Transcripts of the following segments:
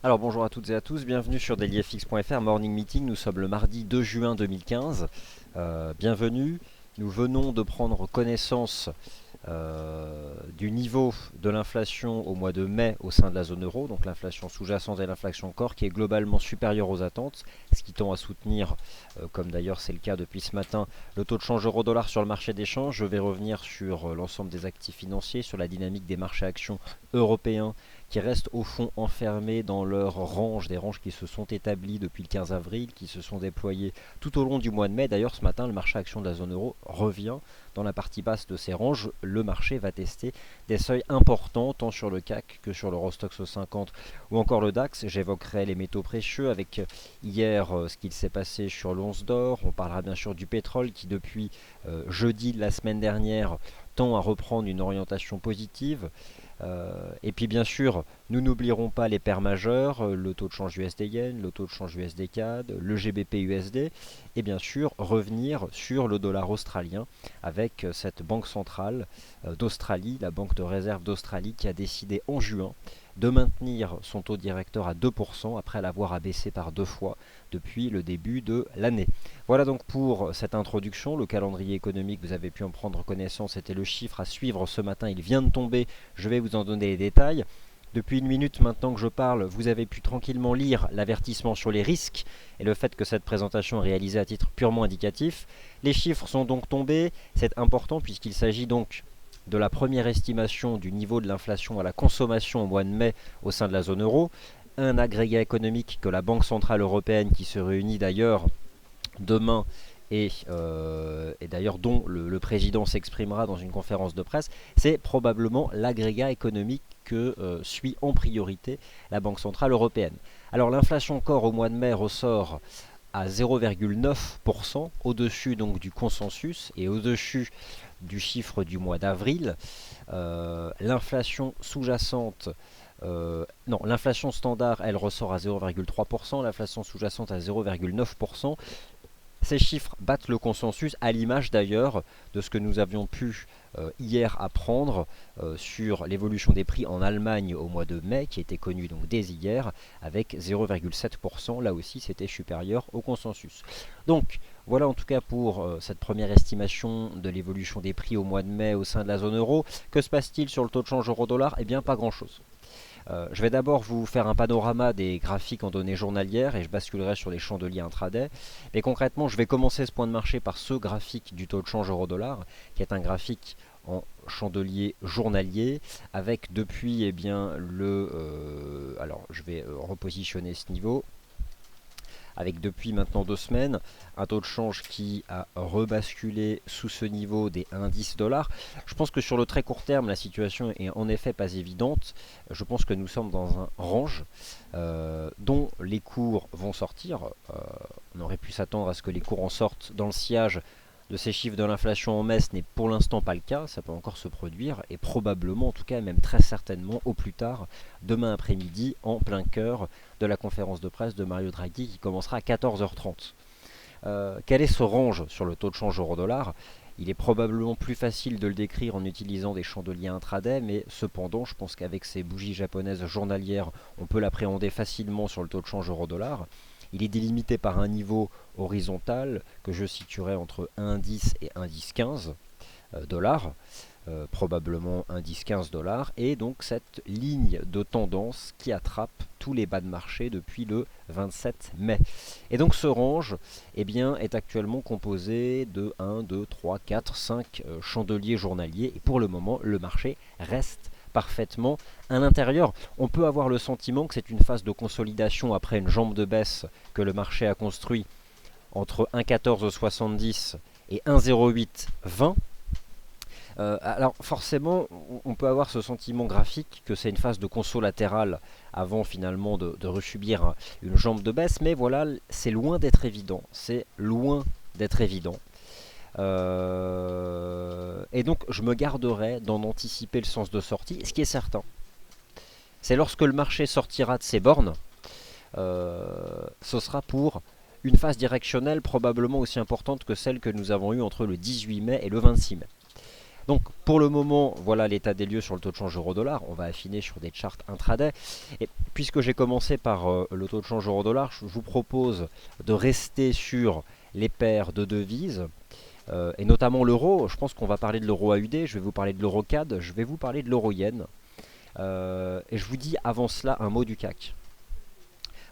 Alors bonjour à toutes et à tous, bienvenue sur dailyfx.fr Morning Meeting, nous sommes le mardi 2 juin 2015. Bienvenue, nous venons de prendre connaissance du niveau de l'inflation au mois de mai au sein de la zone euro, donc l'inflation sous-jacente et l'inflation corps qui est globalement supérieure aux attentes, ce qui tend à soutenir, comme d'ailleurs c'est le cas depuis ce matin, le taux de change euro-dollar sur le marché des changes. Je vais revenir sur l'ensemble des actifs financiers, sur la dynamique des marchés actions européens qui restent au fond enfermés dans leurs ranges, des ranges qui se sont établies depuis le 15 avril, qui se sont déployées tout au long du mois de mai. D'ailleurs, ce matin, le marché action de la zone euro revient dans la partie basse de ces ranges. Le marché va tester des seuils importants, tant sur le CAC que sur l'Eurostoxx 50 ou encore le DAX. J'évoquerai les métaux précieux avec hier ce qu'il s'est passé sur l'once d'or. On parlera bien sûr du pétrole qui, depuis jeudi de la semaine dernière, tend à reprendre une orientation positive. Et puis bien sûr, nous n'oublierons pas les paires majeures, le taux de change USD-Yen, le taux de change USD-CAD, le GBP-USD, et bien sûr revenir sur le dollar australien avec cette banque centrale d'Australie, la banque de réserve d'Australie qui a décidé en juin de maintenir son taux directeur à 2% après l'avoir abaissé par 2 fois depuis le début de l'année. Voilà donc pour cette introduction. Le calendrier économique, vous avez pu en prendre connaissance, c'était le chiffre à suivre ce matin, il vient de tomber, je vais vous en donner les détails. Depuis une minute maintenant que je parle, vous avez pu tranquillement lire l'avertissement sur les risques et le fait que cette présentation est réalisée à titre purement indicatif. Les chiffres sont donc tombés, c'est important puisqu'il s'agit donc de la première estimation du niveau de l'inflation à la consommation au mois de mai au sein de la zone euro, un agrégat économique que la Banque Centrale Européenne, qui se réunit d'ailleurs demain et d'ailleurs dont le président s'exprimera dans une conférence de presse, c'est probablement l'agrégat économique que suit en priorité la Banque Centrale Européenne. Alors l'inflation corps au mois de mai ressort à 0,9%, au-dessus donc du consensus et au-dessus du chiffre du mois d'avril. L'inflation sous-jacente non, l'inflation standard, elle ressort à 0,3%, l'inflation sous-jacente à 0,9%. Ces chiffres battent le consensus, à l'image d'ailleurs de ce que nous avions pu hier apprendre sur l'évolution des prix en Allemagne au mois de mai, qui était connu donc dès hier, avec 0,7%. Là aussi, c'était supérieur au consensus. Donc, voilà en tout cas pour cette première estimation de l'évolution des prix au mois de mai au sein de la zone euro. Que se passe-t-il sur le taux de change euro-dollar? Eh bien, pas grand-chose. Je vais d'abord vous faire un panorama des graphiques en données journalières et je basculerai sur les chandeliers intraday. Mais concrètement, je vais commencer ce point de marché par ce graphique du taux de change euro-dollar, qui est un graphique en chandelier journalier, avec depuis eh bien, alors je vais repositionner ce niveau, avec depuis maintenant 2 semaines un taux de change qui a rebasculé sous ce niveau des 1,10 $. Je pense que sur le très court terme, la situation est en effet pas évidente. Je pense que nous sommes dans un range dont les cours vont sortir. On aurait pu s'attendre à ce que les cours en sortent dans le sillage de ces chiffres de l'inflation en mai. Ce n'est pour l'instant pas le cas, ça peut encore se produire et probablement, en tout cas même très certainement au plus tard, demain après-midi en plein cœur de la conférence de presse de Mario Draghi qui commencera à 14h30. Quel est ce range sur le taux de change euro-dollar? Il est probablement plus facile de le décrire en utilisant des chandeliers intraday, mais cependant, je pense qu'avec ces bougies japonaises journalières, on peut l'appréhender facilement sur le taux de change euro-dollar. Il est délimité par un niveau horizontal que je situerai entre 1,10 et 1,1015 dollars, probablement 1,1015 dollars, et donc cette ligne de tendance qui attrape tous les bas de marché depuis le 27 mai. Et donc ce range eh bien, est actuellement composé de 1, 2, 3, 4, 5 chandeliers journaliers, et pour le moment, le marché reste parfaitement à l'intérieur. On peut avoir le sentiment que c'est une phase de consolidation après une jambe de baisse que le marché a construit entre 1,1470 et 1,0820. Alors forcément, on peut avoir ce sentiment graphique que c'est une phase de conso latérale avant finalement de resubir une jambe de baisse, mais voilà, c'est loin d'être évident. C'est loin d'être évident. Et donc je me garderai d'en anticiper le sens de sortie. Ce qui est certain, c'est lorsque le marché sortira de ses bornes, ce sera pour une phase directionnelle probablement aussi importante que celle que nous avons eue entre le 18 mai et le 26 mai. Donc pour le moment, voilà l'état des lieux sur le taux de change euro-dollar. On va affiner sur des charts intraday. Et puisque j'ai commencé par le taux de change euro-dollar, je vous propose de rester sur les paires de devises, et notamment l'euro. Je pense qu'on va parler de l'euro AUD, je vais vous parler de l'euro CAD, je vais vous parler de l'euro yen. Et je vous dis avant cela un mot du CAC.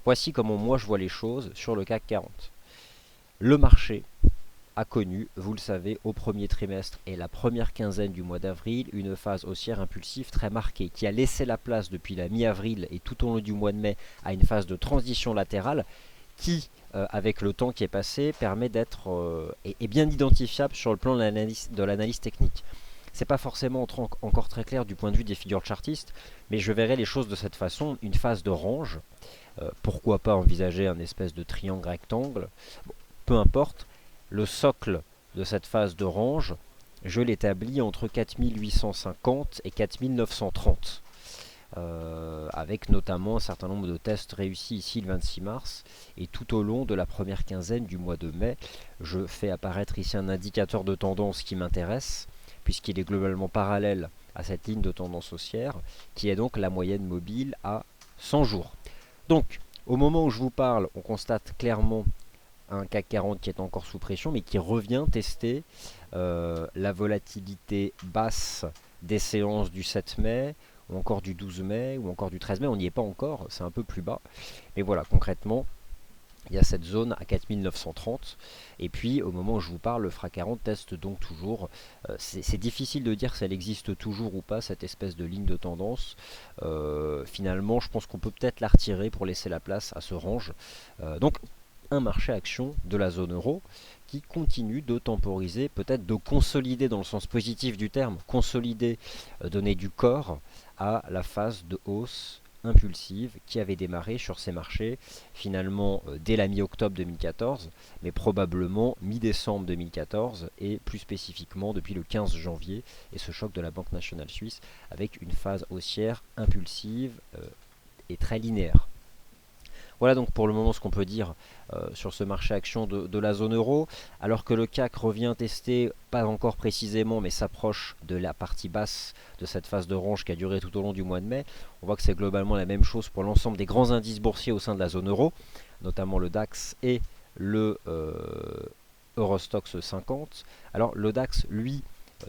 Voici comment moi je vois les choses sur le CAC 40. Le marché a connu, vous le savez, au premier trimestre et la première quinzaine du mois d'avril, une phase haussière impulsive très marquée, qui a laissé la place depuis la mi-avril et tout au long du mois de mai à une phase de transition latérale qui, avec le temps qui est passé, permet d'être est bien identifiable sur le plan de l'analyse technique. C'est pas forcément encore très clair du point de vue des figures chartistes, mais je verrai les choses de cette façon, une phase de range, pourquoi pas envisager un espèce de triangle rectangle, bon, peu importe, le socle de cette phase de range, je l'établis entre 4850 et 4930. Avec notamment un certain nombre de tests réussis ici le 26 mars, et tout au long de la première quinzaine du mois de mai, je fais apparaître ici un indicateur de tendance qui m'intéresse, puisqu'il est globalement parallèle à cette ligne de tendance haussière, qui est donc la moyenne mobile à 100 jours. Donc, au moment où je vous parle, on constate clairement un CAC 40 qui est encore sous pression, mais qui revient tester la volatilité basse des séances du 7 mai, ou encore du 12 mai, ou encore du 13 mai. On n'y est pas encore, c'est un peu plus bas. Mais voilà, concrètement, il y a cette zone à 4930. Et puis, au moment où je vous parle, le FRA 40 teste donc toujours. C'est difficile de dire si elle existe toujours ou pas, cette espèce de ligne de tendance. Finalement, je pense qu'on peut peut-être la retirer pour laisser la place à ce range. Donc, un marché action de la zone euro qui continue de temporiser, peut-être de consolider dans le sens positif du terme, consolider, donner du corps à la phase de hausse impulsive qui avait démarré sur ces marchés finalement dès la mi-octobre 2014, mais probablement mi-décembre 2014 et plus spécifiquement depuis le 15 janvier et ce choc de la Banque nationale suisse avec une phase haussière impulsive et très linéaire. Voilà donc pour le moment ce qu'on peut dire sur ce marché action de la zone euro, alors que le CAC revient tester, pas encore précisément, mais s'approche de la partie basse de cette phase de range qui a duré tout au long du mois de mai. On voit que c'est globalement la même chose pour l'ensemble des grands indices boursiers au sein de la zone euro, notamment le DAX et le Eurostoxx 50. Alors le DAX, lui,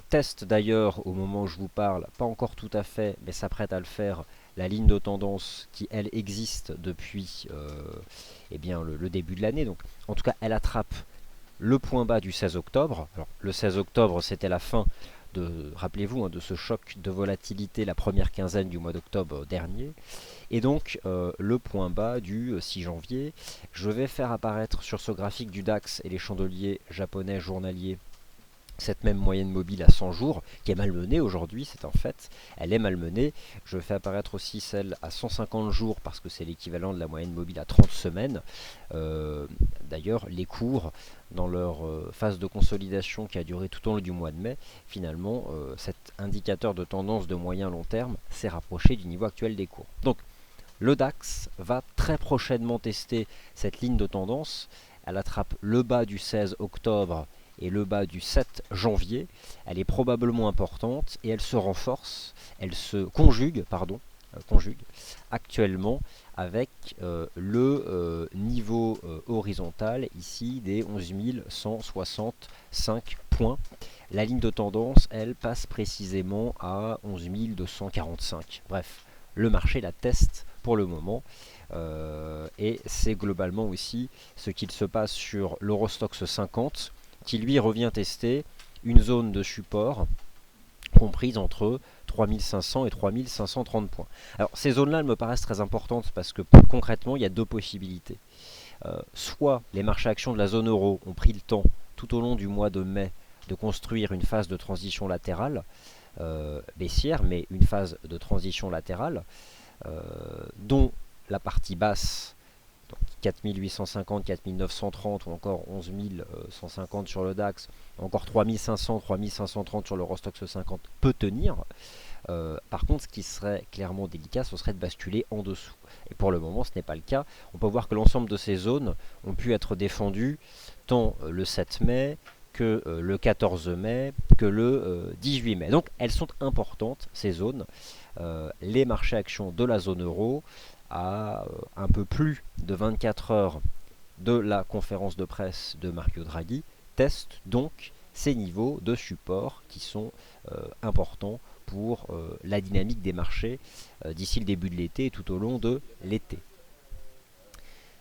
teste d'ailleurs au moment où je vous parle, pas encore tout à fait, mais s'apprête à le faire, la ligne de tendance qui elle existe depuis eh bien, le début de l'année. Donc en tout cas elle attrape le point bas du 16 octobre. Alors, le 16 octobre c'était la fin de, rappelez-vous, hein, de ce choc de volatilité la première quinzaine du mois d'octobre dernier. Et donc le point bas du 6 janvier. Je vais faire apparaître sur ce graphique du DAX et les chandeliers japonais journaliers cette même moyenne mobile à 100 jours, qui est malmenée aujourd'hui, c'est un fait, elle est malmenée. Je fais apparaître aussi celle à 150 jours, parce que c'est l'équivalent de la moyenne mobile à 30 semaines. D'ailleurs, les cours, dans leur phase de consolidation qui a duré tout au long du mois de mai, finalement, cet indicateur de tendance de moyen-long terme s'est rapproché du niveau actuel des cours. Donc, le DAX va très prochainement tester cette ligne de tendance. Elle attrape le bas du 16 octobre et le bas du 7 janvier, elle est probablement importante et elle se renforce, elle se conjugue, actuellement avec le niveau horizontal ici des 11 165 points. La ligne de tendance, elle passe précisément à 11 245. Bref, le marché la teste pour le moment. Et c'est globalement aussi ce qu'il se passe sur l'Eurostoxx 50, qui lui revient tester une zone de support comprise entre 3500 et 3530 points. Alors ces zones-là, elles me paraissent très importantes parce que concrètement, il y a deux possibilités. Soit les marchés actions de la zone euro ont pris le temps tout au long du mois de mai de construire une phase de transition latérale, baissière, mais une phase de transition latérale, dont la partie basse, 4850, 4930 ou encore 11 150 sur le DAX, encore 3500, 3530 sur l'Eurostoxx 50 peut tenir. Par contre, ce qui serait clairement délicat, ce serait de basculer en dessous. Et pour le moment, ce n'est pas le cas. On peut voir que l'ensemble de ces zones ont pu être défendues tant le 7 mai que le 14 mai, que le 18 mai. Donc elles sont importantes, ces zones. Les marchés actions de la zone euro, à un peu plus de 24 heures de la conférence de presse de Mario Draghi, testent donc ces niveaux de support qui sont importants pour la dynamique des marchés d'ici le début de l'été et tout au long de l'été.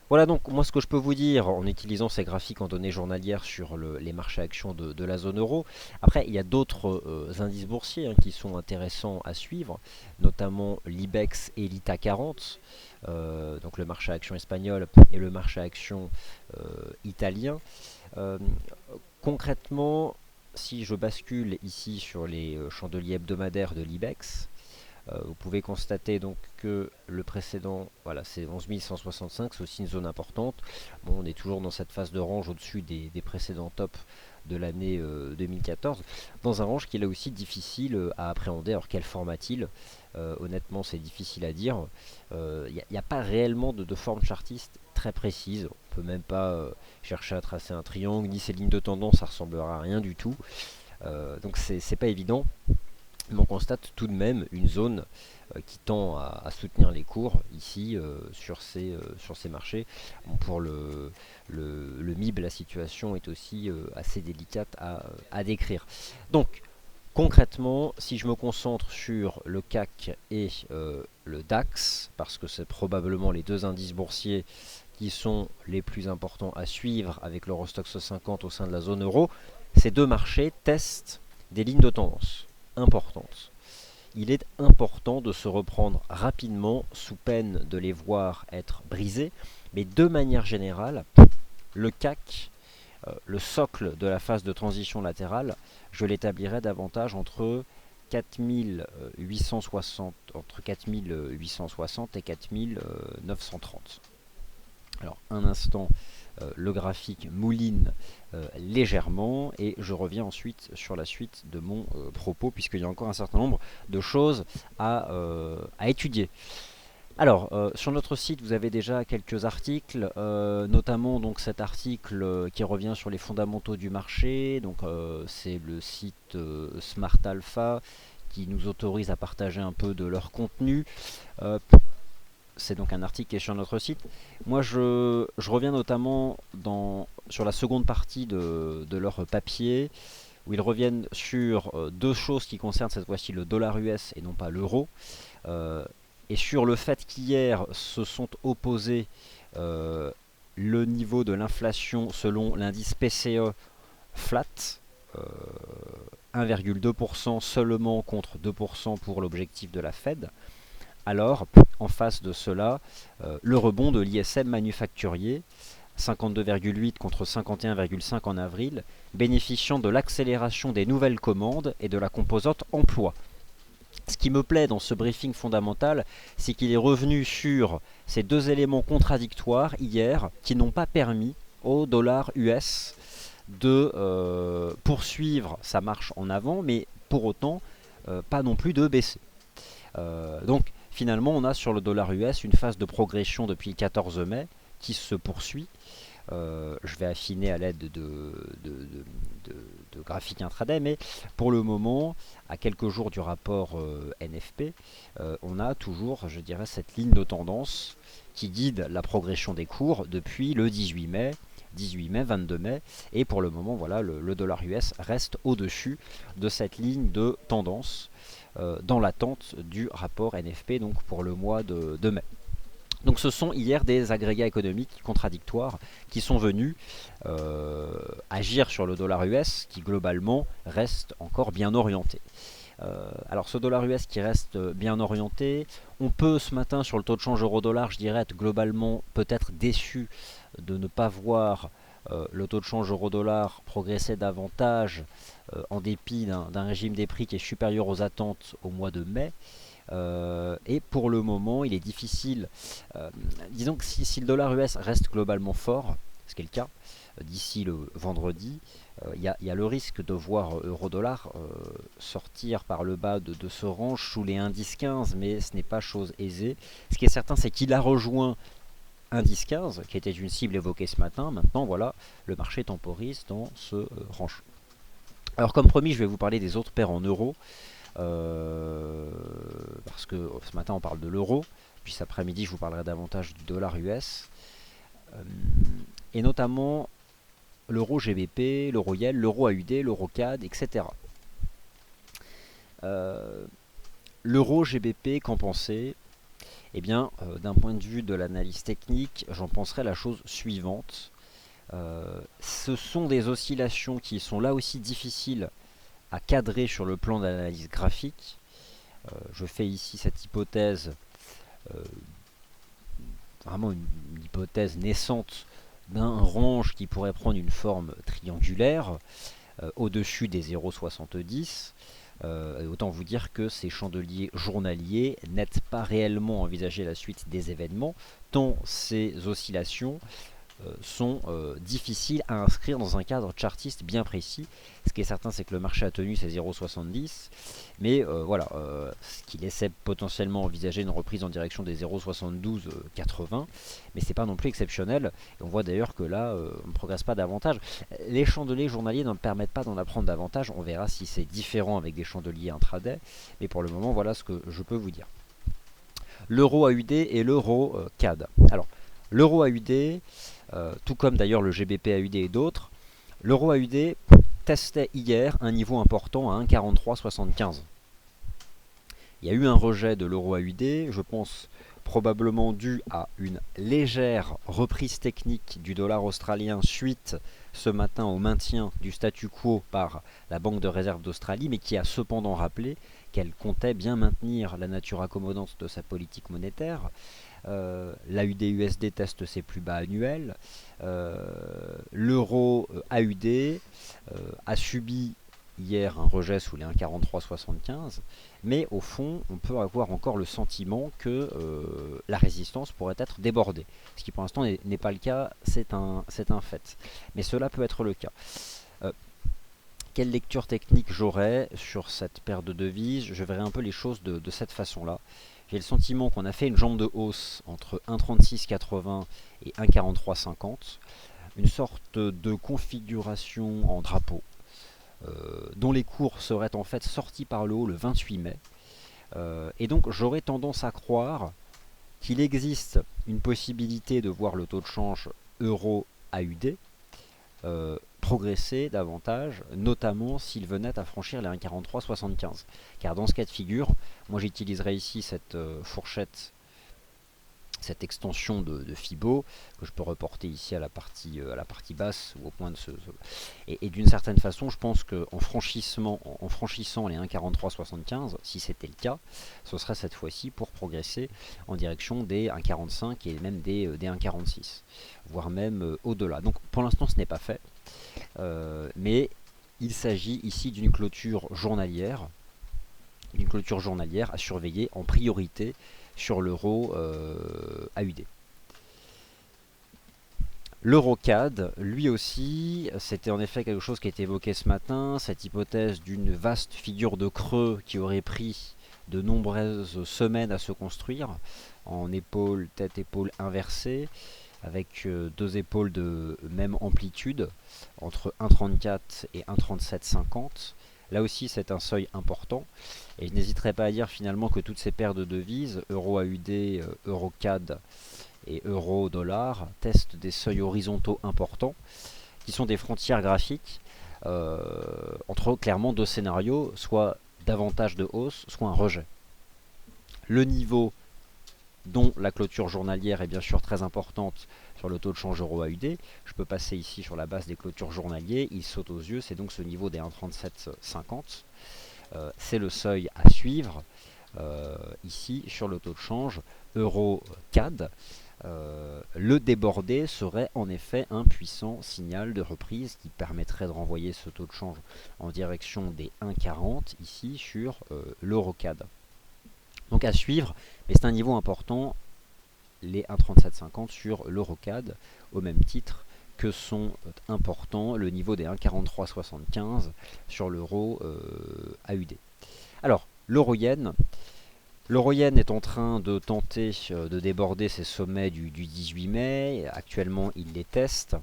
Voilà donc moi ce que je peux vous dire en utilisant ces graphiques en données journalières sur les marchés actions de la zone euro. Après il y a d'autres indices boursiers qui sont intéressants à suivre, notamment l'IBEX et l'ITA 40, donc le marché actions espagnol et le marché actions italien. Concrètement, si je bascule ici sur les chandeliers hebdomadaires de l'IBEX, vous pouvez constater donc que le précédent, voilà, c'est 11 165, c'est aussi une zone importante. Bon, on est toujours dans cette phase de range au-dessus des précédents tops de l'année 2014, dans un range qui est là aussi difficile à appréhender. Alors quel format-il honnêtement, c'est difficile à dire. Il n'y a pas réellement de forme chartiste très précise. On peut même pas chercher à tracer un triangle, ni ces lignes de tendance, ça ressemblera à rien du tout. Donc c'est pas évident. Mais on constate tout de même une zone qui tend à soutenir les cours ici sur ces marchés. Bon, pour le MIB, la situation est aussi assez délicate à décrire. Donc concrètement, si je me concentre sur le CAC et le DAX, parce que c'est probablement les deux indices boursiers qui sont les plus importants à suivre avec l'Eurostoxx 50 au sein de la zone euro, ces deux marchés testent des lignes de tendance importantes. Il est important de se reprendre rapidement sous peine de les voir être brisés, mais de manière générale, le CAC, le socle de la phase de transition latérale, je l'établirais davantage entre 4860, entre 4860 et 4930. Alors un instant, le graphique mouline légèrement et je reviens ensuite sur la suite de mon propos puisqu'il y a encore un certain nombre de choses à étudier. Alors, sur notre site, vous avez déjà quelques articles, notamment donc cet article qui revient sur les fondamentaux du marché. Donc, c'est le site Smart Alpha qui nous autorise à partager un peu de leur contenu. C'est donc un article qui est sur notre site. Moi, je reviens notamment sur la seconde partie de leur papier, où ils reviennent sur deux choses qui concernent cette fois-ci le dollar US et non pas l'euro. Et sur le fait qu'hier se sont opposés le niveau de l'inflation selon l'indice PCE flat, 1,2% seulement contre 2% pour l'objectif de la Fed. Alors, en face de cela, le rebond de l'ISM manufacturier, 52,8 contre 51,5 en avril, bénéficiant de l'accélération des nouvelles commandes et de la composante emploi. Ce qui me plaît dans ce briefing fondamental, c'est qu'il est revenu sur ces deux éléments contradictoires hier qui n'ont pas permis au dollar US de poursuivre sa marche en avant, mais pour autant pas non plus de baisser. Donc finalement on a sur le dollar US une phase de progression depuis le 14 mai qui se poursuit. Je vais affiner à l'aide de graphiques intraday, mais pour le moment, à quelques jours du rapport NFP, on a toujours, je dirais, cette ligne de tendance qui guide la progression des cours depuis le 18 mai, 22 mai, et pour le moment, voilà, le dollar US reste au-dessus de cette ligne de tendance dans l'attente du rapport NFP, donc pour le mois de mai. Donc ce sont hier des agrégats économiques contradictoires qui sont venus agir sur le dollar US qui globalement reste encore bien orienté. Alors ce dollar US qui reste bien orienté, on peut ce matin sur le taux de change euro-dollar, je dirais être globalement peut-être déçu de ne pas voir le taux de change euro-dollar progresser davantage en dépit d'un régime des prix qui est supérieur aux attentes au mois de mai. Et pour le moment, il est difficile. Disons que si le dollar US reste globalement fort, ce qui est le cas, d'ici le vendredi, il y a le risque de voir euro-dollar sortir par le bas de ce range sous les 1,10-15, mais ce n'est pas chose aisée. Ce qui est certain, c'est qu'il a rejoint indice 15, qui était une cible évoquée ce matin. Maintenant, voilà, le marché temporise dans ce range. Alors comme promis, je vais vous parler des autres paires en euros, parce que ce matin on parle de l'euro, puis cet après-midi je vous parlerai davantage du dollar US, et notamment l'euro GBP, l'euro yen, l'euro AUD, l'euro CAD, etc. L'euro GBP, qu'en pensez? Eh bien, d'un point de vue de l'analyse technique, j'en penserais la chose suivante. Ce sont des oscillations qui sont là aussi difficiles à cadrer sur le plan de l'analyse graphique. Je fais ici cette hypothèse, vraiment une hypothèse naissante d'un range qui pourrait prendre une forme triangulaire au-dessus des 0,70. Autant vous dire que ces chandeliers journaliers n'aident pas réellement à envisager la suite des événements, tant ces oscillations sont difficiles à inscrire dans un cadre chartiste bien précis. Ce qui est certain, c'est que le marché a tenu ses 0,70, mais voilà, ce qui laissait potentiellement envisager une reprise en direction des 0,7280, mais c'est pas non plus exceptionnel. Et on voit d'ailleurs que là, on ne progresse pas davantage. Les chandeliers journaliers ne permettent pas d'en apprendre davantage. On verra si c'est différent avec des chandeliers intraday, mais pour le moment, voilà ce que je peux vous dire. L'euro AUD et l'euro CAD. Alors, l'euro AUD, tout comme d'ailleurs le GBP AUD et d'autres, l'euro AUD testait hier un niveau important à 1,4375. Il y a eu un rejet de l'euro AUD, je pense probablement dû à une légère reprise technique du dollar australien suite ce matin au maintien du statu quo par la Banque de réserve d'Australie, mais qui a cependant rappelé qu'elle comptait bien maintenir la nature accommodante de sa politique monétaire. L'AUD-USD teste ses plus bas annuels. L'euro AUD a subi hier un rejet sous les 1,4375, mais au fond, on peut avoir encore le sentiment que la résistance pourrait être débordée. Ce qui pour l'instant n'est pas le cas, c'est un fait. Mais cela peut être le cas. Quelle lecture technique j'aurais sur cette paire de devises? Je verrai un peu les choses de cette façon-là. J'ai le sentiment qu'on a fait une jambe de hausse entre 1,3680 et 1,4350, une sorte de configuration en drapeau, dont les cours seraient en fait sortis par le haut le 28 mai. Et donc j'aurais tendance à croire qu'il existe une possibilité de voir le taux de change euro-AUD progresser davantage, notamment s'il venait à franchir les 1,4375. Car dans ce cas de figure, moi j'utiliserai ici cette fourchette, cette extension de Fibo, que je peux reporter ici à la partie basse, ou au point de et d'une certaine façon, je pense qu'en franchissant les 1,4375, si c'était le cas, ce serait cette fois-ci pour progresser en direction des 1,45 et même des 1,46, voire même au-delà. Donc pour l'instant ce n'est pas fait. Mais il s'agit ici d'une clôture journalière à surveiller en priorité sur l'euro AUD. L'euro CAD, lui aussi, c'était en effet quelque chose qui a été évoqué ce matin, cette hypothèse d'une vaste figure de creux qui aurait pris de nombreuses semaines à se construire, en épaule, tête-épaule inversée, avec deux épaules de même amplitude, entre 1,34 et 1,3750. Là aussi, c'est un seuil important. Et je n'hésiterai pas à dire finalement que toutes ces paires de devises, euro AUD, euro CAD et euro dollar, testent des seuils horizontaux importants, qui sont des frontières graphiques entre clairement deux scénarios, soit davantage de hausse, soit un rejet. Le niveau dont la clôture journalière est bien sûr très importante sur le taux de change euro-AUD. Je peux passer ici sur la base des clôtures journaliers, il saute aux yeux, c'est donc ce niveau des 1,3750. C'est le seuil à suivre ici sur le taux de change euro-CAD. Le déborder serait en effet un puissant signal de reprise qui permettrait de renvoyer ce taux de change en direction des 1,40 ici sur l'euro-CAD. Donc à suivre, mais c'est un niveau important, les 1,3750 sur l'euro-CAD, au même titre que sont importants le niveau des 1,4375 sur l'euro AUD. Alors, l'euro-yen, L'euro-yen est en train de tenter de déborder ses sommets du 18 mai. Actuellement, il les teste.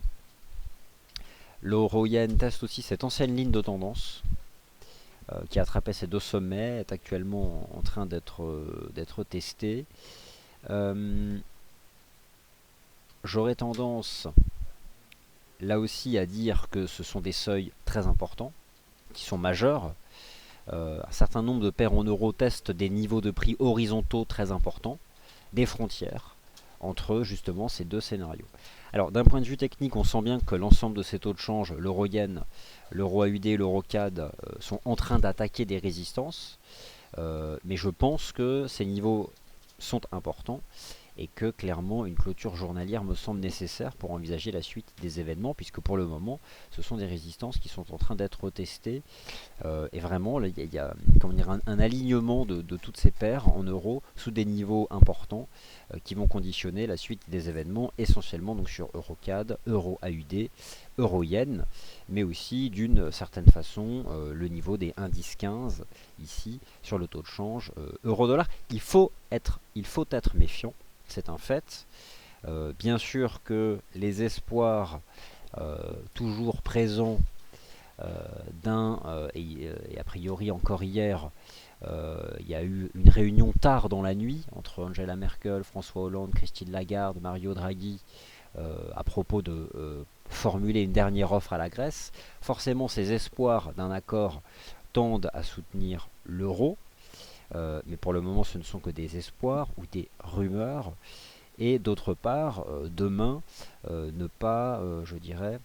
L'euro-yen teste aussi cette ancienne ligne de tendance qui a attrapé ces deux sommets, est actuellement en train d'être testée. J'aurais tendance là aussi à dire que ce sont des seuils très importants, qui sont majeurs. Un certain nombre de paires en euros testent des niveaux de prix horizontaux très importants, des frontières entre justement ces deux scénarios. Alors d'un point de vue technique, on sent bien que l'ensemble de ces taux de change, l'euro-yen, l'euro AUD et l'euro CAD, sont en train d'attaquer des résistances, mais je pense que ces niveaux sont importants et que clairement une clôture journalière me semble nécessaire pour envisager la suite des événements, puisque pour le moment ce sont des résistances qui sont en train d'être testées, et vraiment il y a comment dire, un alignement de toutes ces paires en euros sous des niveaux importants qui vont conditionner la suite des événements, essentiellement donc sur EuroCAD, Euro AUD, Euro Yen, mais aussi d'une certaine façon le niveau des indices 15 ici sur le taux de change euro-dollar. Il faut être méfiant, c'est un fait. Bien sûr que les espoirs toujours présents et a priori encore hier, il y a eu une réunion tard dans la nuit entre Angela Merkel, François Hollande, Christine Lagarde, Mario Draghi à propos de formuler une dernière offre à la Grèce. Forcément, ces espoirs d'un accord tendent à soutenir l'euro, mais pour le moment ce ne sont que des espoirs ou des rumeurs. Et d'autre part, demain, ne pas, je dirais,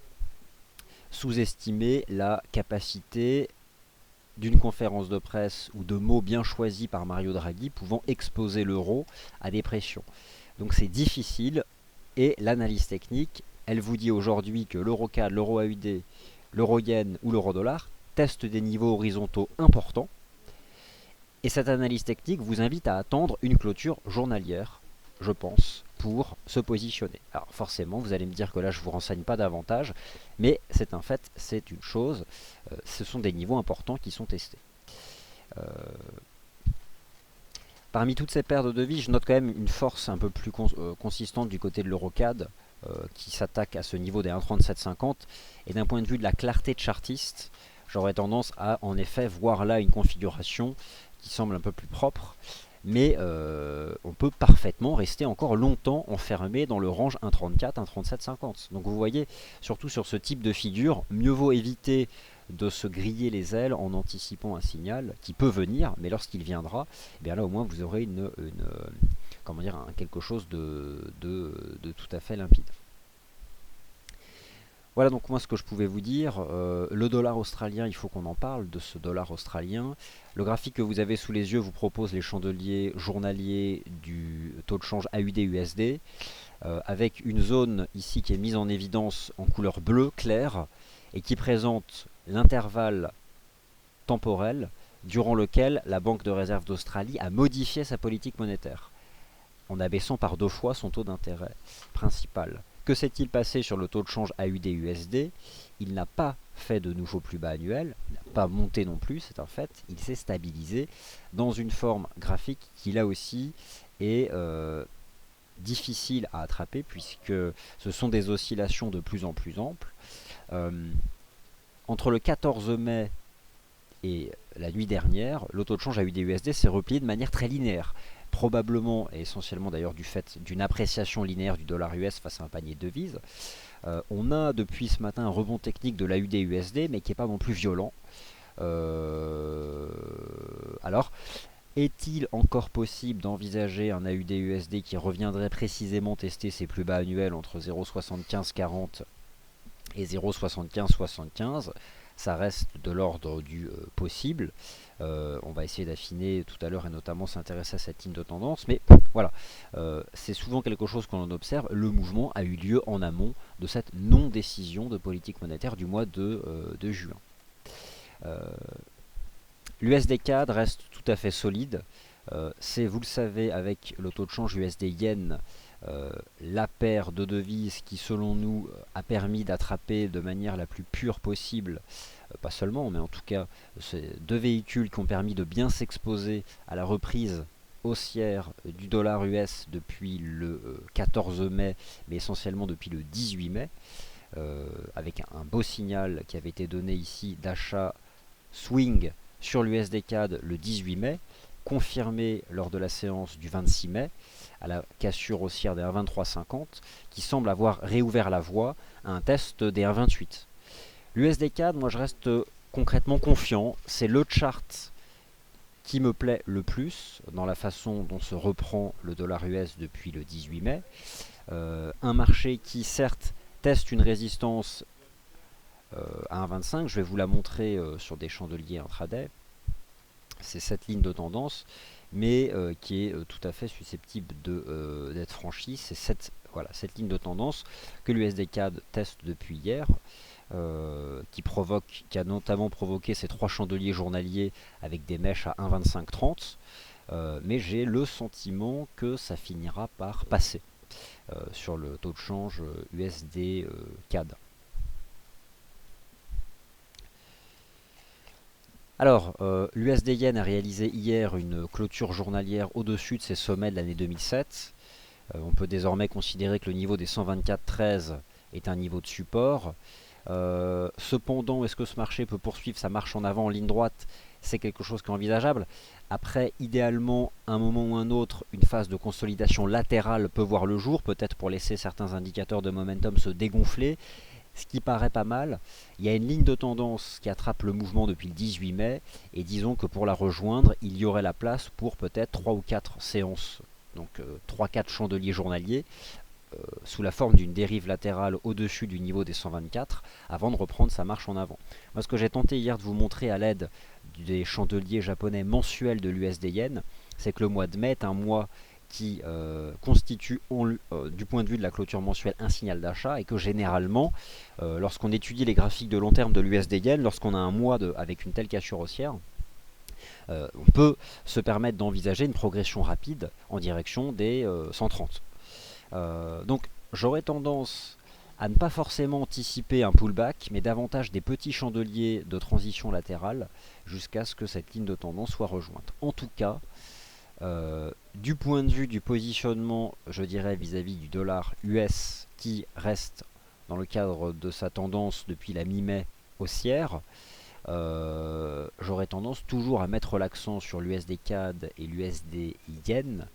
sous-estimer la capacité d'une conférence de presse ou de mots bien choisis par Mario Draghi pouvant exposer l'euro à des pressions. Donc c'est difficile, et l'analyse technique, elle vous dit aujourd'hui que l'euro-CAD, l'euro AUD, l'euro-yen ou l'euro-dollar testent des niveaux horizontaux importants, et cette analyse technique vous invite à attendre une clôture journalière, je pense, pour se positionner. Alors forcément, vous allez me dire que là, je ne vous renseigne pas davantage, mais c'est un fait, c'est une chose, ce sont des niveaux importants qui sont testés. Parmi toutes ces paires de devises, je note quand même une force un peu plus consistante du côté de l'euro-CAD, qui s'attaque à ce niveau des 1,3750, et d'un point de vue de la clarté chartiste, j'aurais tendance à en effet voir là une configuration qui semble un peu plus propre, mais on peut parfaitement rester encore longtemps enfermé dans le range 1,34, 1,3750. Donc vous voyez, surtout sur ce type de figure, mieux vaut éviter de se griller les ailes en anticipant un signal qui peut venir, mais lorsqu'il viendra, eh bien là au moins vous aurez comment dire, quelque chose de tout à fait limpide. Voilà donc moi ce que je pouvais vous dire. Le dollar australien, il faut qu'on en parle de ce dollar australien. Le graphique que vous avez sous les yeux vous propose les chandeliers journaliers du taux de change AUD-USD, avec une zone ici qui est mise en évidence en couleur bleue claire et qui présente l'intervalle temporel durant lequel la Banque de réserve d'Australie a modifié sa politique monétaire, en abaissant par 2 fois son taux d'intérêt principal. Que s'est-il passé sur le taux de change AUD-USD? Il n'a pas fait de nouveau plus bas annuel, il n'a pas monté non plus, c'est un fait, il s'est stabilisé dans une forme graphique qui là aussi est difficile à attraper, puisque ce sont des oscillations de plus en plus amples. Entre le 14 mai et la nuit dernière, le taux de change AUD-USD s'est replié de manière très linéaire, probablement et essentiellement d'ailleurs du fait d'une appréciation linéaire du dollar US face à un panier de devises. On a depuis ce matin un rebond technique de l'AUD-USD, mais qui n'est pas non plus violent. Alors, est-il encore possible d'envisager un AUD-USD qui reviendrait précisément tester ses plus bas annuels entre 0,7540 et 0,7575? Ça reste de l'ordre du possible. On va essayer d'affiner tout à l'heure et notamment s'intéresser à cette ligne de tendance. Mais voilà, c'est souvent quelque chose qu'on observe. Le mouvement a eu lieu en amont de cette non-décision de politique monétaire du mois de juin. L'USD CAD reste tout à fait solide. C'est, vous le savez, avec le taux de change USD-Yen, la paire de devises qui, selon nous, a permis d'attraper de manière la plus pure possible, pas seulement, mais en tout cas, ces deux véhicules qui ont permis de bien s'exposer à la reprise haussière du dollar US depuis le 14 mai, mais essentiellement depuis le 18 mai, avec un beau signal qui avait été donné ici d'achat swing sur l'USD CAD le 18 mai, confirmé lors de la séance du 26 mai, à la cassure haussière des 1,2350, qui semble avoir réouvert la voie à un test des 1,28. L'USD CAD, moi je reste concrètement confiant, c'est le chart qui me plaît le plus dans la façon dont se reprend le dollar US depuis le 18 mai. Un marché qui certes teste une résistance à 1,25, je vais vous la montrer sur des chandeliers intraday. C'est cette ligne de tendance, mais qui est tout à fait susceptible d'être franchie. C'est cette ligne de tendance que l'USD CAD teste depuis hier, qui a notamment provoqué ces 3 chandeliers journaliers avec des mèches à 1,2530. Mais j'ai le sentiment que ça finira par passer sur le taux de change USD CAD. Alors, l'USD Yen a réalisé hier une clôture journalière au-dessus de ses sommets de l'année 2007. On peut désormais considérer que le niveau des 124,13 est un niveau de support. Cependant, est-ce que ce marché peut poursuivre sa marche en avant en ligne droite? C'est quelque chose qui est envisageable. Après, idéalement, un moment ou un autre, une phase de consolidation latérale peut voir le jour, peut-être pour laisser certains indicateurs de momentum se dégonfler. Ce qui paraît pas mal, il y a une ligne de tendance qui attrape le mouvement depuis le 18 mai, et disons que pour la rejoindre, il y aurait la place pour peut-être 3 ou 4 séances, donc 3-4 chandeliers journaliers, sous la forme d'une dérive latérale au-dessus du niveau des 124, avant de reprendre sa marche en avant. Moi, ce que j'ai tenté hier de vous montrer à l'aide des chandeliers japonais mensuels de l'USD Yen, c'est que le mois de mai est un mois qui constitue du point de vue de la clôture mensuelle un signal d'achat, et que généralement lorsqu'on étudie les graphiques de long terme de l'USD Yen, lorsqu'on a un mois avec une telle cassure haussière, on peut se permettre d'envisager une progression rapide en direction des 130. Donc j'aurais tendance à ne pas forcément anticiper un pullback, mais davantage des petits chandeliers de transition latérale jusqu'à ce que cette ligne de tendance soit rejointe. En tout cas, du point de vue du positionnement, je dirais vis-à-vis du dollar US qui reste dans le cadre de sa tendance depuis la mi-mai haussière, j'aurais tendance toujours à mettre l'accent sur l'USD CAD et l'USD Yen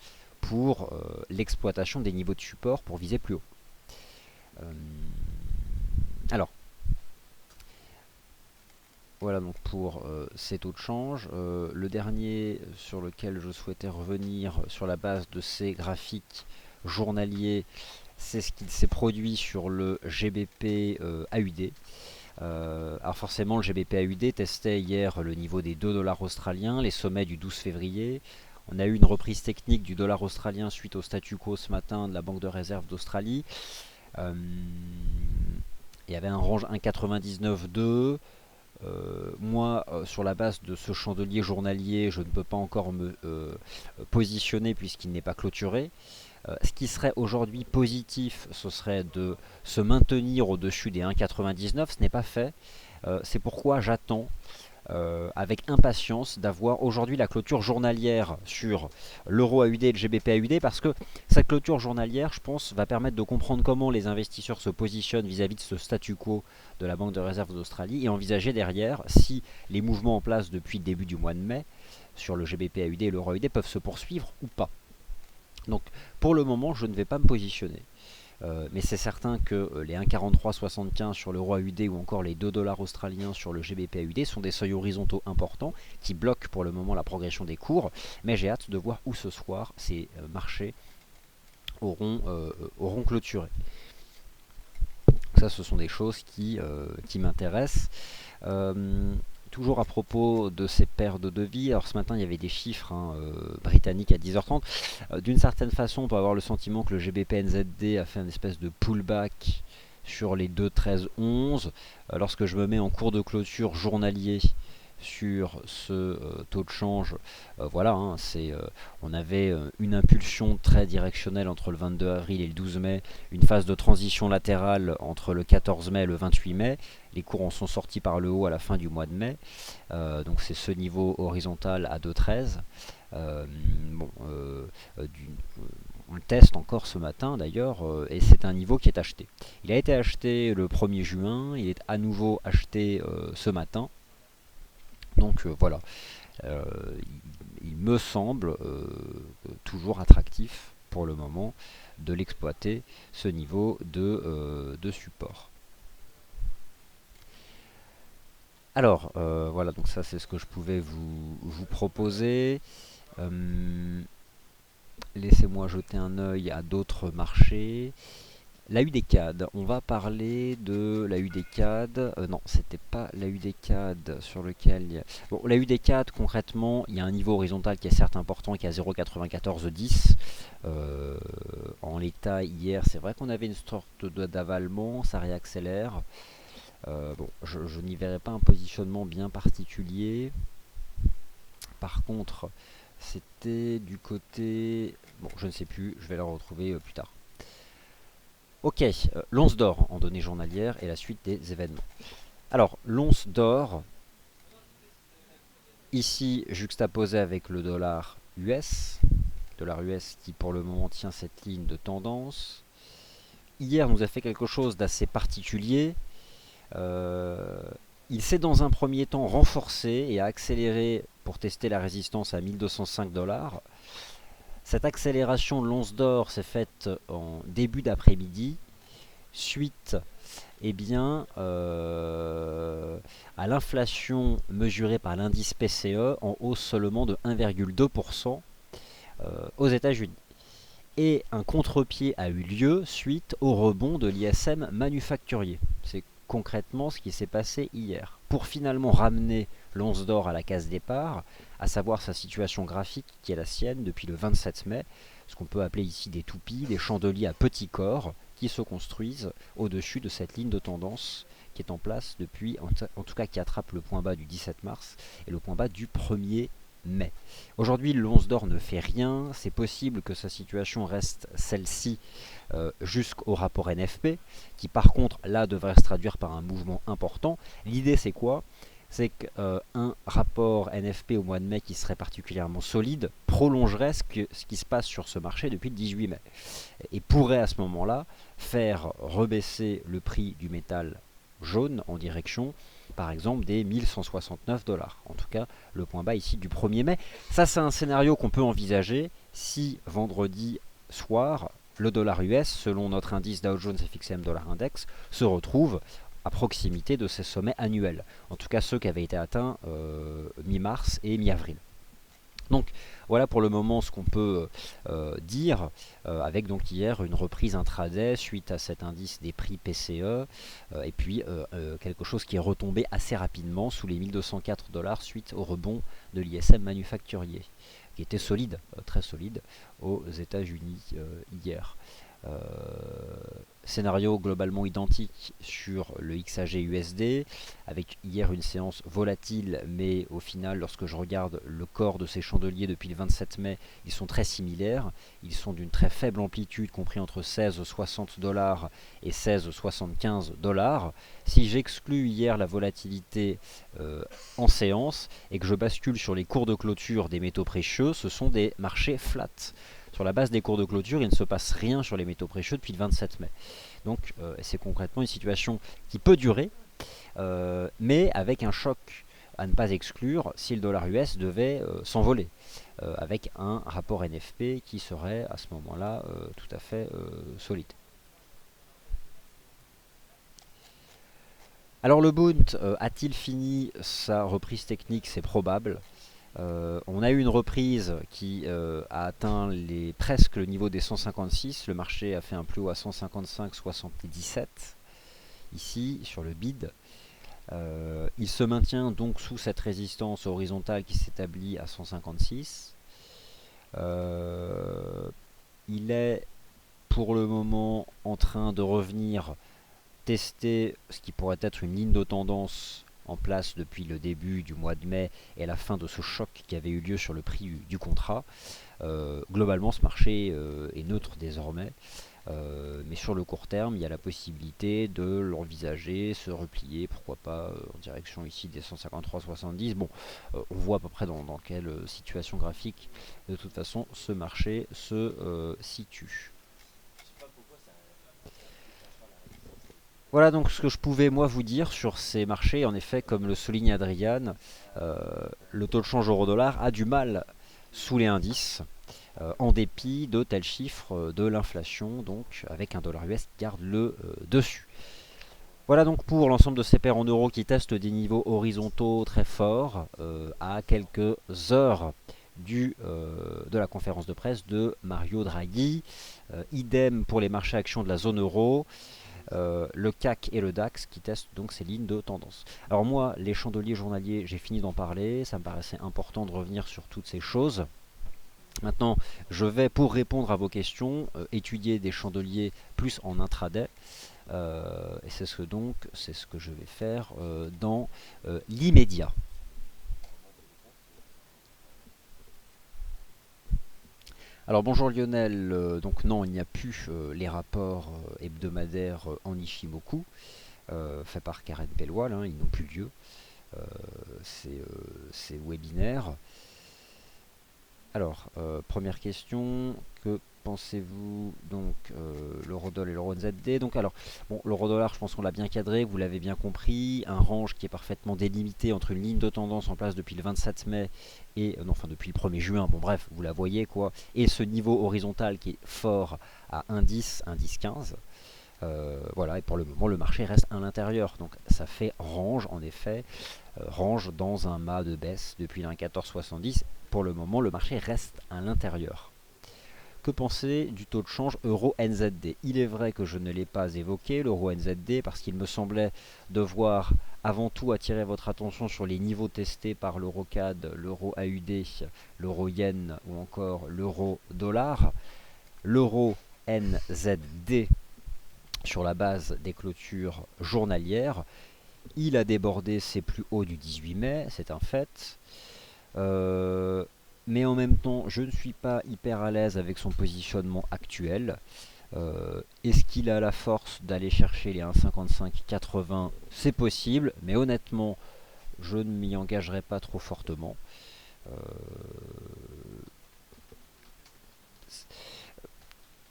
pour l'exploitation des niveaux de support pour viser plus haut. Alors, voilà donc pour ces taux de change. Le dernier sur lequel je souhaitais revenir sur la base de ces graphiques journaliers, c'est ce qu'il s'est produit sur le GBP AUD. Alors forcément, le GBP AUD testait hier le niveau des 2 $ australiens, les sommets du 12 février. On a eu une reprise technique du dollar australien suite au statu quo ce matin de la Banque de réserve d'Australie. Il y avait un range 1,99,2. Moi, sur la base de ce chandelier journalier, je ne peux pas encore me positionner puisqu'il n'est pas clôturé. Ce qui serait aujourd'hui positif, ce serait de se maintenir au-dessus des 1,99. Ce n'est pas fait. C'est pourquoi j'attends avec impatience d'avoir aujourd'hui la clôture journalière sur l'euro AUD et le GBP AUD, parce que cette clôture journalière, je pense, va permettre de comprendre comment les investisseurs se positionnent vis-à-vis de ce statu quo de la Banque de réserve d'Australie, et envisager derrière si les mouvements en place depuis le début du mois de mai sur le GBP AUD et l'euro AUD peuvent se poursuivre ou pas. Donc pour le moment, je ne vais pas me positionner. Mais c'est certain que les 1,4375 sur l'euro AUD ou encore les 2 $ australiens sur le GBP AUD sont des seuils horizontaux importants qui bloquent pour le moment la progression des cours. Mais j'ai hâte de voir où ce soir ces marchés auront clôturé. Ça, ce sont des choses qui m'intéressent. Toujours à propos de ces paires de devis, alors ce matin il y avait des chiffres britanniques à 10h30. D'une certaine façon, on peut avoir le sentiment que le GBP NZD a fait une espèce de pullback sur les 2,1311. Lorsque je me mets en cours de clôture journalier sur ce taux de change, voilà, on avait une impulsion très directionnelle entre le 22 avril et le 12 mai, une phase de transition latérale entre le 14 mai et le 28 mai. Les cours en sont sortis par le haut à la fin du mois de mai, donc c'est ce niveau horizontal à 2,13. Euh, bon, on le teste encore ce matin d'ailleurs, et c'est un niveau qui est acheté. Il a été acheté le 1er juin, il est à nouveau acheté ce matin. Donc voilà, euh, il me semble toujours attractif pour le moment de l'exploiter, ce niveau de support. Alors, voilà, donc ça c'est ce que je pouvais vous proposer. Euh, Laissez-moi jeter un œil à d'autres marchés. La UDCAD, on va parler de la UDCAD. Non, c'était pas la UDCAD sur lequel. Bon, la UDCAD, concrètement, il y a un niveau horizontal qui est certes important, qui est à 0,9410. En l'état, hier, c'est vrai qu'on avait une sorte d'avalement, ça réaccélère. Bon, je n'y verrai pas un positionnement bien particulier. Par contre, c'était du côté. Bon, je ne sais plus, je vais le retrouver plus tard. Ok, l'once d'or en données journalières et la suite des événements. Alors, l'once d'or, ici juxtaposé avec le dollar US. Dollar US qui pour le moment tient cette ligne de tendance. Hier nous a fait quelque chose d'assez particulier. Il s'est dans un premier temps renforcé et a accéléré pour tester la résistance à 1205 $. Cette accélération de l'once d'or s'est faite en début d'après-midi, suite à l'inflation mesurée par l'indice PCE en hausse seulement de 1,2% aux États-Unis. Et un contre-pied a eu lieu suite au rebond de l'ISM manufacturier. C'est concrètement ce qui s'est passé hier, pour finalement ramener l'once d'or à la case départ, à savoir sa situation graphique qui est la sienne depuis le 27 mai, ce qu'on peut appeler ici des toupies, des chandeliers à petits corps qui se construisent au-dessus de cette ligne de tendance qui est en place depuis, en tout cas qui attrape le point bas du 17 mars et le point bas du 1er mai. Aujourd'hui, l'once d'or ne fait rien. C'est possible que sa situation reste celle-ci jusqu'au rapport NFP, qui par contre, là, devrait se traduire par un mouvement important. L'idée, c'est quoi? C'est qu'un rapport NFP au mois de mai qui serait particulièrement solide prolongerait ce qui se passe sur ce marché depuis le 18 mai et pourrait à ce moment-là faire rebaisser le prix du métal jaune en direction par exemple des 1169 $. En tout cas, le point bas ici du 1er mai. Ça, c'est un scénario qu'on peut envisager si vendredi soir, le dollar US, selon notre indice Dow Jones FXM Dollar Index, se retrouve à proximité de ces sommets annuels. En tout cas, ceux qui avaient été atteints mi-mars et mi-avril. Donc voilà pour le moment ce qu'on peut dire, avec donc hier une reprise intraday suite à cet indice des prix PCE, et puis quelque chose qui est retombé assez rapidement sous les 1204 $ suite au rebond de l'ISM manufacturier, qui était solide, très solide, aux États-Unis hier. Scénario globalement identique sur le XAG USD, avec hier une séance volatile, mais au final, lorsque je regarde le corps de ces chandeliers depuis le 27 mai, ils sont très similaires. Ils sont d'une très faible amplitude, compris entre 16,60 $ et 16,75 $. Si j'exclus hier la volatilité en séance et que je bascule sur les cours de clôture des métaux précieux, ce sont des marchés flats. Sur la base des cours de clôture, il ne se passe rien sur les métaux précieux depuis le 27 mai. Donc c'est concrètement une situation qui peut durer, mais avec un choc à ne pas exclure si le dollar US devait s'envoler, avec un rapport NFP qui serait à ce moment-là tout à fait solide. Alors le Bund a-t-il fini sa reprise technique? C'est probable. On a eu une reprise qui a atteint presque le niveau des 156. Le marché a fait un plus haut à 155,77 ici sur le bid. Il se maintient donc sous cette résistance horizontale qui s'établit à 156. Il est pour le moment en train de revenir tester ce qui pourrait être une ligne de tendance en place depuis le début du mois de mai et la fin de ce choc qui avait eu lieu sur le prix du contrat. Globalement, ce marché est neutre désormais. Mais sur le court terme, il y a la possibilité de l'envisager, se replier, pourquoi pas en direction ici des 153,70. Bon, on voit à peu près dans quelle situation graphique de toute façon ce marché se situe. Voilà donc ce que je pouvais moi vous dire sur ces marchés. En effet, comme le souligne Adrian, euh, le taux de change euro-dollar a du mal sous les indices, en dépit de tels chiffres de l'inflation, donc avec un dollar US qui garde le dessus. Voilà donc pour l'ensemble de ces paires en euros qui testent des niveaux horizontaux très forts à quelques heures de la conférence de presse de Mario Draghi. Idem pour les marchés actions de la zone euro. Le CAC et le DAX qui testent donc ces lignes de tendance. Alors moi, les chandeliers journaliers, j'ai fini d'en parler, ça me paraissait important de revenir sur toutes ces choses. Maintenant, je vais, pour répondre à vos questions, étudier des chandeliers plus en intraday. Et c'est ce que je vais faire dans l'immédiat. Alors bonjour Lionel, donc non, il n'y a plus les rapports hebdomadaires en Ishimoku, fait par Karen Pelwal, hein, ils n'ont plus lieu, ces webinaires. Alors, première question, que pensez-vous donc l'eurodoll et l'euro NZD? Donc alors, bon, l'eurodollar, je pense qu'on l'a bien cadré, vous l'avez bien compris, un range qui est parfaitement délimité entre une ligne de tendance en place depuis le 27 mai et non, enfin depuis le 1er juin, bon bref, vous la voyez quoi, et ce niveau horizontal qui est fort à 1,10, 1,10,15. Voilà, et pour le moment le marché reste à l'intérieur, donc ça fait range en effet, range dans un mât de baisse depuis le 1,1470. Pour le moment le marché reste à l'intérieur. Que penser du taux de change euro-NZD? Il est vrai que je ne l'ai pas évoqué, l'euro-NZD, parce qu'il me semblait devoir avant tout attirer votre attention sur les niveaux testés par l'euro-CAD, l'euro-AUD, l'euro-yen ou encore l'euro-dollar. L'euro-NZD, sur la base des clôtures journalières, il a débordé ses plus hauts du 18 mai, c'est un fait. Mais en même temps, je ne suis pas hyper à l'aise avec son positionnement actuel. Est-ce qu'il a la force d'aller chercher les 1,55,80? C'est possible, mais honnêtement, je ne m'y engagerai pas trop fortement.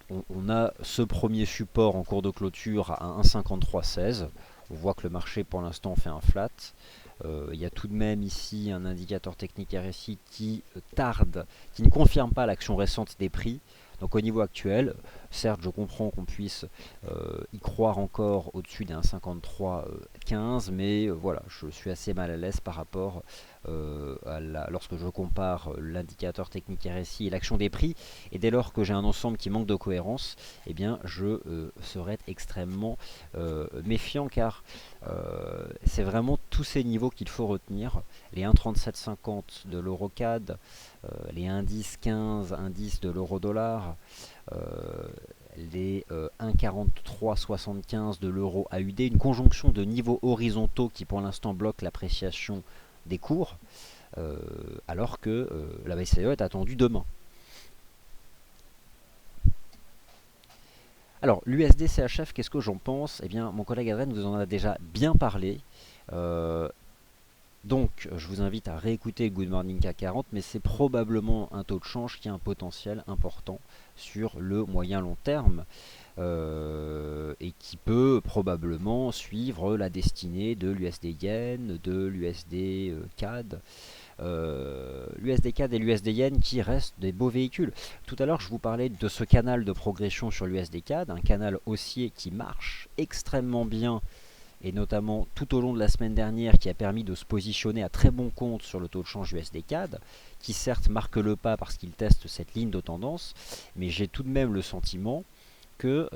On a ce premier support en cours de clôture à 1,5316. On voit que le marché pour l'instant fait un flat. Il y a tout de même ici un indicateur technique RSI qui tarde, qui ne confirme pas l'action récente des prix. Donc au niveau actuel, certes je comprends qu'on puisse y croire encore au-dessus des 1,5315, mais voilà, je suis assez mal à l'aise par rapport lorsque je compare l'indicateur technique RSI et l'action des prix, et dès lors que j'ai un ensemble qui manque de cohérence, eh bien je serai extrêmement méfiant, car c'est vraiment tous ces niveaux qu'il faut retenir. Les 1,3750 de l'euro-CAD, les 1,1015, 1,10 de l'euro-dollar, les 1,4375 de l'euro AUD, une conjonction de niveaux horizontaux qui pour l'instant bloquent l'appréciation des cours, alors que la BCE est attendue demain. Alors, l'USD CHF, qu'est-ce que j'en pense? Eh bien, mon collègue Adrien vous en a déjà bien parlé. Donc, je vous invite à réécouter le Good Morning CAC 40, mais c'est probablement un taux de change qui a un potentiel important sur le moyen long terme et qui peut probablement suivre la destinée de l'USD Yen, de l'USD CAD. L'USD CAD et l'USD Yen qui restent des beaux véhicules. Tout à l'heure, je vous parlais de ce canal de progression sur l'USD CAD, un canal haussier qui marche extrêmement bien, et notamment tout au long de la semaine dernière, qui a permis de se positionner à très bon compte sur le taux de change USD CAD, qui certes marque le pas parce qu'il teste cette ligne de tendance, mais j'ai tout de même le sentiment que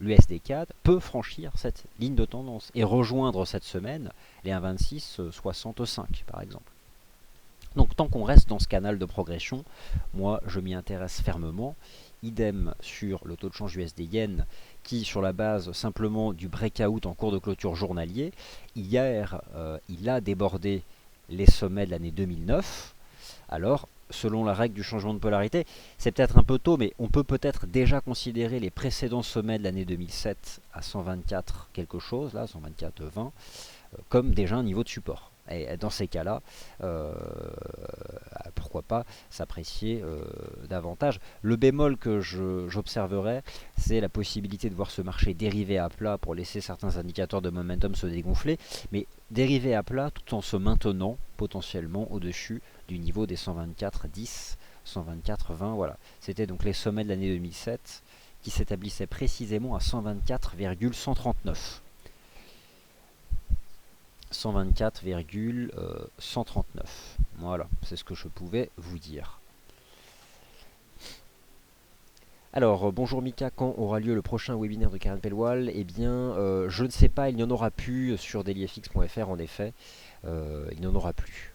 l'USD CAD peut franchir cette ligne de tendance et rejoindre cette semaine les 1,2665 par exemple. Donc tant qu'on reste dans ce canal de progression, moi je m'y intéresse fermement. Idem sur le taux de change USD Yen qui, sur la base simplement du breakout en cours de clôture journalier, hier il a débordé les sommets de l'année 2009. Alors selon la règle du changement de polarité. C'est peut-être un peu tôt, mais on peut peut-être déjà considérer les précédents sommets de l'année 2007 à 124 quelque chose, là, 124,20, comme déjà un niveau de support. Et dans ces cas-là, pourquoi pas s'apprécier davantage. Le bémol que j'observerais, c'est la possibilité de voir ce marché dériver à plat pour laisser certains indicateurs de momentum se dégonfler, mais dériver à plat tout en se maintenant potentiellement au-dessus du niveau des 124,10, 124,20. Voilà. C'était donc les sommets de l'année 2007 qui s'établissaient précisément à 124,139. 124,139. Voilà, c'est ce que je pouvais vous dire. Alors, bonjour Mika, quand aura lieu le prochain webinaire de Karen Pellwall? Eh bien, je ne sais pas, il n'y en aura plus sur dailyfx.fr en effet. Il n'y en aura plus.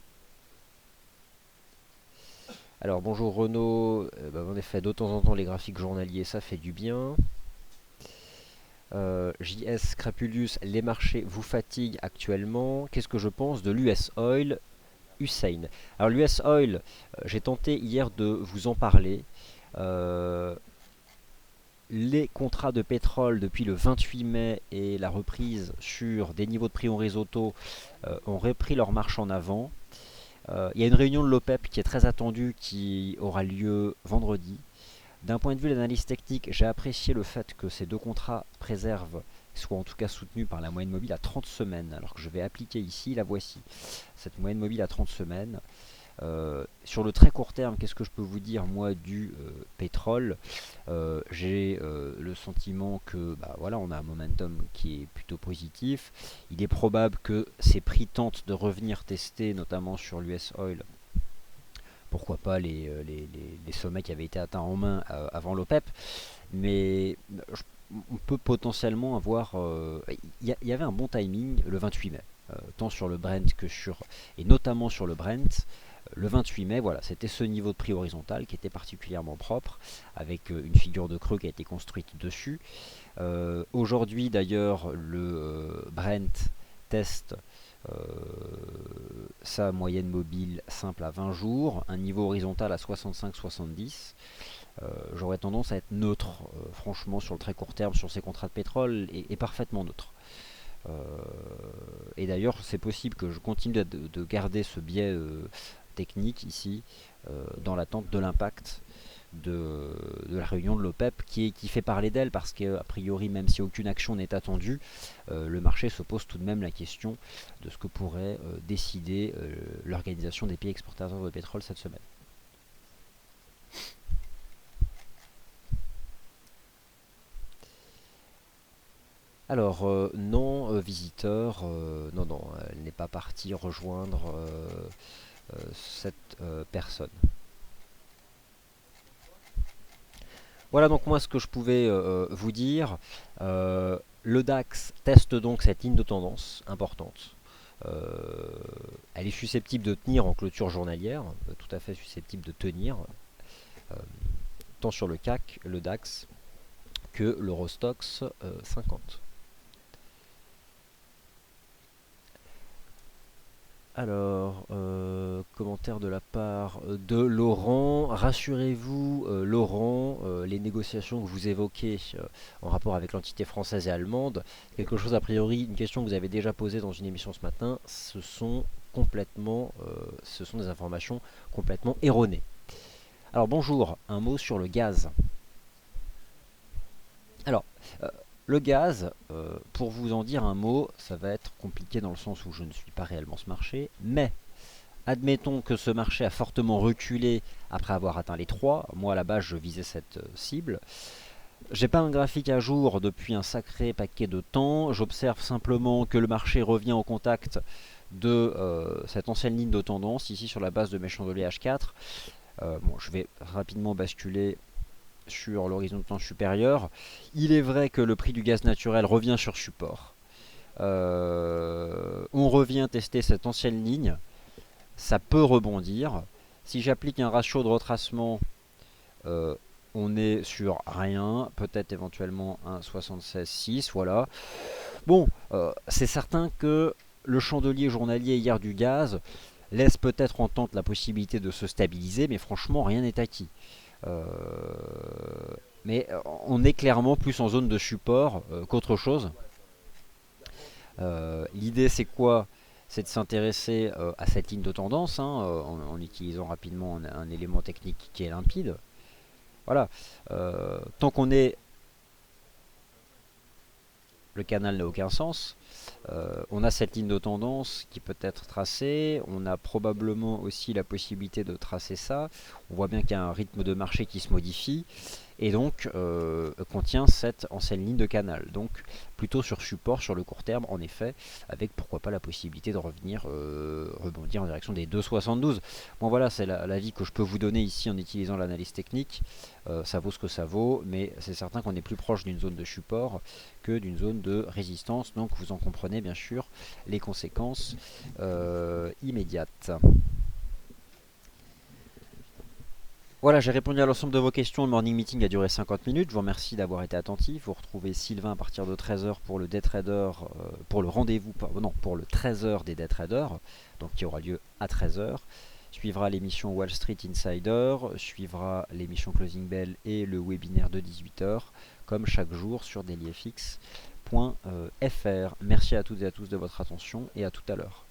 Alors, bonjour Renaud, en effet, de temps en temps les graphiques journaliers, ça fait du bien. JS Crapulus, les marchés vous fatiguent actuellement. Qu'est-ce que je pense de l'US Oil, Hussein? Alors l'US Oil, j'ai tenté hier de vous en parler. Les contrats de pétrole depuis le 28 mai et la reprise sur des niveaux de prix horizontaux ont repris leur marche en avant. Il y a une réunion de l'OPEP qui est très attendue qui aura lieu vendredi. D'un point de vue de l'analyse technique, j'ai apprécié le fait que ces deux contrats préservent, soient en tout cas soutenus par la moyenne mobile à 30 semaines, alors que je vais appliquer ici, la voici, cette moyenne mobile à 30 semaines. Sur le très court terme, qu'est-ce que je peux vous dire moi du pétrole? J'ai le sentiment que voilà, on a un momentum qui est plutôt positif. Il est probable que ces prix tentent de revenir tester, notamment sur l'US Oil, pourquoi pas les sommets qui avaient été atteints en main avant l'OPEP, mais on peut potentiellement avoir... Il y avait un bon timing le 28 mai, tant sur le Brent que sur... et notamment sur le Brent. Le 28 mai, voilà, c'était ce niveau de prix horizontal qui était particulièrement propre, avec une figure de creux qui a été construite dessus. Aujourd'hui d'ailleurs, le Brent teste sa moyenne mobile simple à 20 jours, un niveau horizontal à 65-70. J'aurais tendance à être neutre, franchement, sur le très court terme, sur ces contrats de pétrole, et parfaitement neutre. Et d'ailleurs, c'est possible que je continue de garder ce biais technique ici, dans l'attente de l'impact de la réunion de l'OPEP qui fait parler d'elle, parce qu'a priori, même si aucune action n'est attendue, le marché se pose tout de même la question de ce que pourrait décider l'organisation des pays exportateurs de pétrole cette semaine. Alors, non, visiteur, non, elle n'est pas partie rejoindre cette personne. Voilà donc moi ce que je pouvais vous dire. Le DAX teste donc cette ligne de tendance importante. Elle est susceptible de tenir en clôture journalière, tout à fait susceptible de tenir, tant sur le CAC, le DAX, que l'Eurostoxx 50. Alors, commentaire de la part de Laurent. Rassurez-vous, Laurent, les négociations que vous évoquez en rapport avec l'entité française et allemande, quelque chose a priori, une question que vous avez déjà posée dans une émission ce matin, ce sont des informations complètement erronées. Alors bonjour, un mot sur le gaz. Alors, le gaz, pour vous en dire un mot, ça va être compliqué dans le sens où je ne suis pas réellement ce marché, mais admettons que ce marché a fortement reculé après avoir atteint les 3. Moi à la base je visais cette cible. J'ai pas un graphique à jour depuis un sacré paquet de temps, j'observe simplement que le marché revient en contact de cette ancienne ligne de tendance, ici sur la base de mes chandeliers H4. Bon, je vais rapidement basculer sur l'horizon de temps supérieur. Il est vrai que le prix du gaz naturel revient sur support. On revient tester cette ancienne ligne. Ça peut rebondir. Si j'applique un ratio de retracement, on est sur rien. Peut-être éventuellement un 76,6. Voilà. Bon, c'est certain que le chandelier journalier hier du gaz laisse peut-être entendre la possibilité de se stabiliser, mais franchement, rien n'est acquis. Euh, mais on est clairement plus en zone de support qu'autre chose. L'idée, c'est quoi? C'est de s'intéresser à cette ligne de tendance, hein, en utilisant rapidement un élément technique qui est limpide. Voilà. Tant qu'on est... Le canal n'a aucun sens. On a cette ligne de tendance qui peut être tracée. On a probablement aussi la possibilité de tracer ça. On voit bien qu'il y a un rythme de marché qui se modifie. Et donc contient cette ancienne ligne de canal. Donc plutôt sur support sur le court terme, en effet, avec pourquoi pas la possibilité de revenir rebondir en direction des 2,72. Bon voilà, c'est l'avis que je peux vous donner ici en utilisant l'analyse technique. Ça vaut ce que ça vaut, mais c'est certain qu'on est plus proche d'une zone de support que d'une zone de résistance. Donc vous en comprenez bien sûr les conséquences immédiates. Voilà, j'ai répondu à l'ensemble de vos questions. Le morning meeting a duré 50 minutes. Je vous remercie d'avoir été attentif. Vous retrouvez Sylvain à partir de 13h pour le day trader, pour le rendez-vous, non, pour le 13h des day traders, donc qui aura lieu à 13h. Suivra l'émission Wall Street Insider, suivra l'émission Closing Bell et le webinaire de 18h, comme chaque jour sur dailyfx.fr. Merci à toutes et à tous de votre attention et à tout à l'heure.